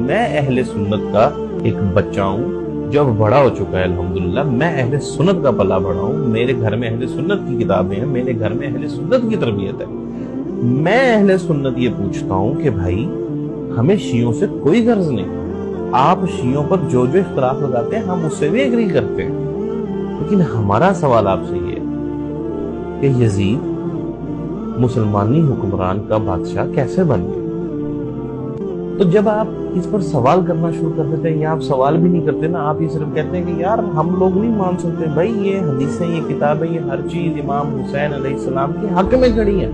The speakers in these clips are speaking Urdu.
میں اہل سنت کا ایک بچہ ہوں جو اب بڑا ہو چکا ہے الحمدللہ. میں اہل سنت کا پلا بڑا ہوں. میرے گھر میں اہل سنت کی کتابیں ہیں, میرے گھر میں اہل سنت کی تربیت ہے. میں اہل سنت یہ پوچھتا ہوں کہ بھائی ہمیں شیعوں سے کوئی غرض نہیں. آپ شیعوں پر جو جو اختلاف لگاتے ہیں ہم اس سے بھی ایگری کرتے ہیں, لیکن ہمارا سوال آپ سے یہ ہے کہ یزید مسلمانی حکمران کا بادشاہ کیسے بن گیا؟ تو جب آپ اس پر سوال کرنا شروع کر دیتے ہیں, یا آپ سوال بھی نہیں کرتے نا, آپ یہ صرف کہتے ہیں کہ یار ہم لوگ نہیں مان سکتے. بھائی یہ حدیثیں, یہ کتابیں, یہ ہر چیز امام حسین علیہ السلام کے حق میں کھڑی ہیں.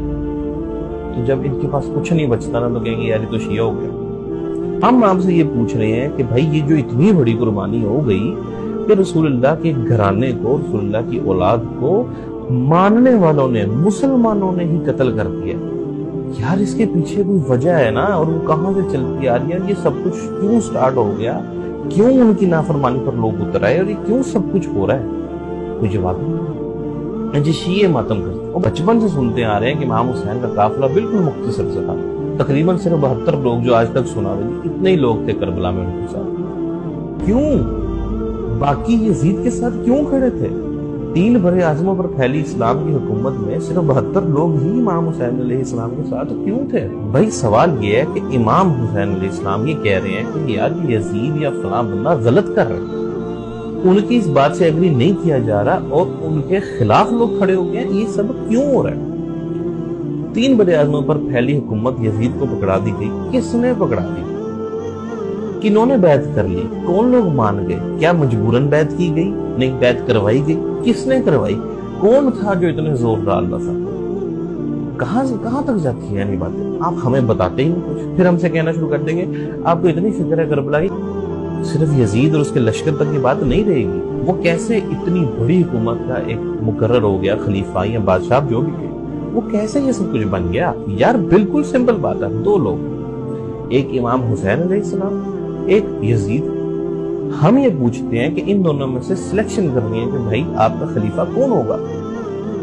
تو جب ان کے پاس کچھ نہیں بچتا نا تو کہیں گے یار یہ تو شیعہ ہو گیا. ہم آپ سے یہ پوچھ رہے ہیں کہ بھائی یہ جو اتنی بڑی قربانی ہو گئی کہ رسول اللہ کے گھرانے کو, رسول اللہ کی اولاد کو ماننے والوں نے, مسلمانوں نے ہی قتل کر دیا. یار اس کے پیچھے کوئی وجہ ہے نا, اور وہ کہاں سے چلتی آ رہی ہے؟ یہ سب کچھ کیوں سٹارٹ ہو گیا؟ کیوں ان کی نافرمانی پر لوگ اتر آئے, اور یہ کیوں سب کچھ ہو رہا ہے؟ کوئی جواب نہیں. جی شیعہ ماتم کرتے ہیں, بچپن سے سنتے آ رہے ہیں کہ امام حسین کا قافلہ بالکل مختصر سے تھا. تقریباً صرف 72 لوگ جو آج تک سنا رہے ہیں, اتنے ہی لوگ تھے کربلا میں ان کے ساتھ. کیوں باقی یزید کے ساتھ کیوں کھڑے تھے؟ 3 بڑے اعظموں پر پھیلی اسلام کی حکومت میں صرف 72 لوگ ہی امام حسین علیہ السلام کے ساتھ کیوں تھے؟ بھائی سوال یہ ہے کہ امام حسین علیہ السلام یہ کہہ رہے ہیں کہ یار یزید یا فلاں بندہ غلط کر رہے ہیں, ان کی اس بات سے ایگری نہیں کیا جا رہا, اور ان کے خلاف لوگ کھڑے ہو گئے ہیں. یہ سب کیوں ہو رہا ہے؟ 3 بڑے اعظموں پر پھیلی حکومت یزید کو پکڑا دی گئی. کس نے پکڑا دی؟ کنہوں نے بیعت کر لی؟ کون لوگ مان گئے؟ کیا مجبوراً بیعت کی گئی؟ نہیں, بیعت کروائی گئی. کس نے کروائی؟ کون تھا جو اتنے زور ڈال رہا تھا؟ کہاں تک جاتی ہیں یہ باتیں؟ آپ ہمیں بتاتے ہی نہیں کچھ. پھر ہم سے کہنا شروع کر دیں گے آپ کو اتنی فکر ہے کربلا کی, صرف یزید اور اس کے لشکر تک کی بات نہیں رہے گی. وہ کیسے اتنی بڑی حکومت کا ایک مقرر ہو گیا, خلیفہ یا بادشاہ جو بھی ہے, وہ کیسے یہ سب کچھ بن گیا؟ یار بالکل سمپل بات ہے, 2 لوگ, ایک امام حسین علیہ السلام, ایک یزید. ہم یہ پوچھتے ہیں کہ ان دونوں میں سے سلیکشن کرنی ہے کہ بھائی آپ کا خلیفہ کون ہوگا.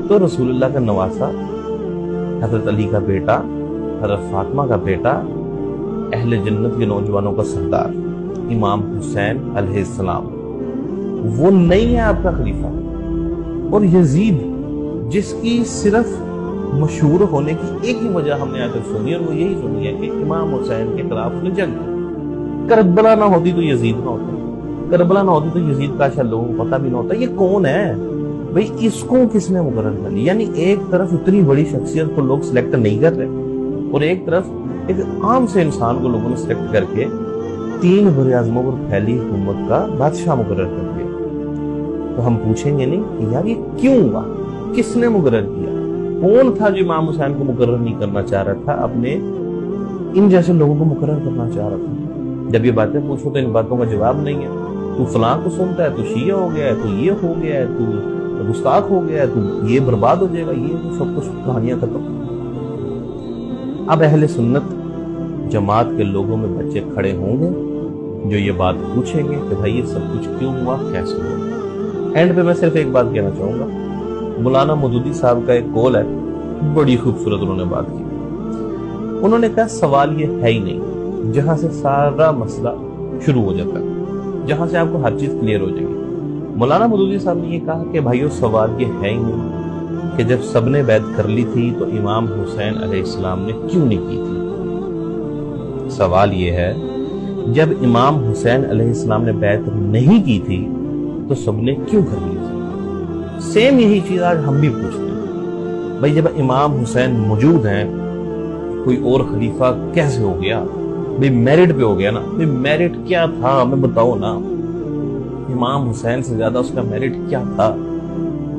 تو رسول اللہ کا نواسا, حضرت علی کا بیٹا, حضرت فاطمہ کا بیٹا, اہل جنت کے نوجوانوں کا سردار امام حسین علیہ السلام, وہ نہیں ہے آپ کا خلیفہ. اور یزید جس کی صرف مشہور ہونے کی ایک ہی وجہ ہم نے آج تک سنی, اور وہ یہی سنی ہے کہ امام حسین کے خلاف نے جنگ کی. کربلا نہ ہوتی تو یزید نہ ہوتا, کربلا نہ ہوتی تو یزید کا شاید لوگوں کو پتہ بھی نہ ہوتا. یہ کون ہے بھئی؟ اس کو کس نے مقرر کر لیا؟ یعنی ایک طرف اتنی بڑی شخصیت کو لوگ سلیکٹ نہیں کر رہے, اور ایک طرف ایک عام سے انسان کو لوگوں نے سلیکٹ کر کے 3 بڑے اعظموں پر پھیلی حکومت کا بادشاہ مقرر کر دیا. تو ہم پوچھیں گے نہیں کہ یار یہ کیوں ہوا, کس نے مقرر کیا؟ کون تھا جو امام حسین کو مقرر نہیں کرنا چاہ رہا تھا, اپنے ان جیسے لوگوں کو مقرر کرنا چاہ رہا تھا؟ جب یہ باتیں پوچھو تو ان باتوں کا جواب نہیں ہے. تو فلاں کو سنتا ہے تو شیعہ ہو گیا ہے, تو یہ ہو گیا ہے, تو گستاخ ہو گیا ہے, تو یہ برباد ہو جائے گا, یہ سب کچھ کہانیاں ختم. اب اہل سنت جماعت کے لوگوں میں بچے کھڑے ہوں گے جو یہ بات پوچھیں گے کہ بھائی یہ سب کچھ کیوں ہوا, کیسے ہوا. اینڈ پہ میں صرف ایک بات کہنا چاہوں گا. مولانا مودودی صاحب کا ایک قول ہے, بڑی خوبصورت انہوں نے بات کی. انہوں نے کہا سوال یہ ہے ہی نہیں جہاں سے سارا مسئلہ شروع ہو جاتا ہے, جہاں سے آپ کو ہر چیز کلیئر ہو جائے گی. مولانا مودودی صاحب نے یہ کہا کہ بھائیو سوال یہ ہے ہی نہیں کہ جب سب نے بیعت کر لی تھی تو امام حسین علیہ السلام نے کیوں نہیں کی تھی. سوال یہ ہے جب امام حسین علیہ السلام نے بیعت نہیں کی تھی تو سب نے کیوں کر لی تھی. سیم یہی چیز آج ہم بھی پوچھتے ہیں. بھائی جب امام حسین موجود ہیں, کوئی اور خلیفہ کیسے ہو گیا؟ بھائی میرٹ پہ ہو گیا نا. بھائی میرٹ کیا تھا ہمیں بتاؤ نا. امام حسین سے زیادہ اس کا میرٹ کیا تھا؟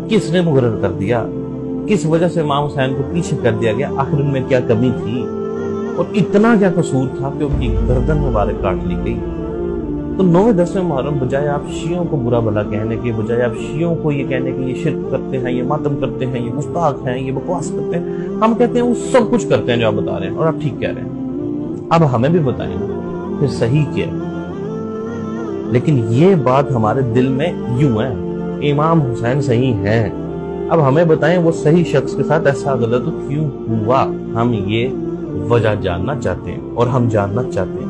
کس نے مقرر کر دیا؟ کس وجہ سے امام حسین کو پیچھے کر دیا گیا؟ آخر ان میں کیا کمی تھی اور اتنا کیا قصور تھا کہ ان کی گردن مبارک کاٹ لی گئی؟ تو 9-10 محرم بجائے آپ شیعوں کو برا بھلا کہنے کے, بجائے آپ شیعوں کو یہ کہنے کہ یہ شرک کرتے ہیں, یہ ماتم کرتے ہیں, یہ گستاخ ہیں, یہ بکواس کرتے ہیں, ہم کہتے ہیں وہ سب کچھ کرتے ہیں جو آپ بتا رہے ہیں, اور آپ ٹھیک کہہ رہے ہیں. اب ہمیں بھی بتائیں نا پھر صحیح کیا ہے. لیکن یہ بات ہمارے دل میں یوں ہے, امام حسین صحیح ہیں, اب ہمیں بتائیں وہ صحیح شخص کے ساتھ ایسا غلط کیوں ہوا. ہم یہ وجہ جاننا چاہتے ہیں, اور ہم جاننا چاہتے ہیں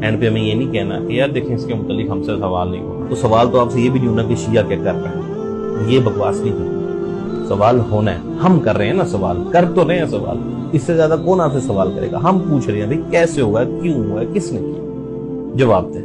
اینڈ پہ ہمیں یہ نہیں کہنا کہ یار دیکھیں اس کے متعلق ہم سے سوال نہیں ہوا. تو سوال تو آپ سے یہ بھی نہیں ہونا کہ شیعہ کیا کر رہے ہیں, یہ بکواس نہیں کرنا. سوال ہونا ہے, ہم کر رہے ہیں نا سوال, کر تو رہے ہیں سوال, اس سے زیادہ کون آپ سے سوال کرے گا. ہم پوچھ رہے ہیں بھائی کیسے ہوا ہے, کیوں ہوا ہے, کس نے کیا, جواب دیں.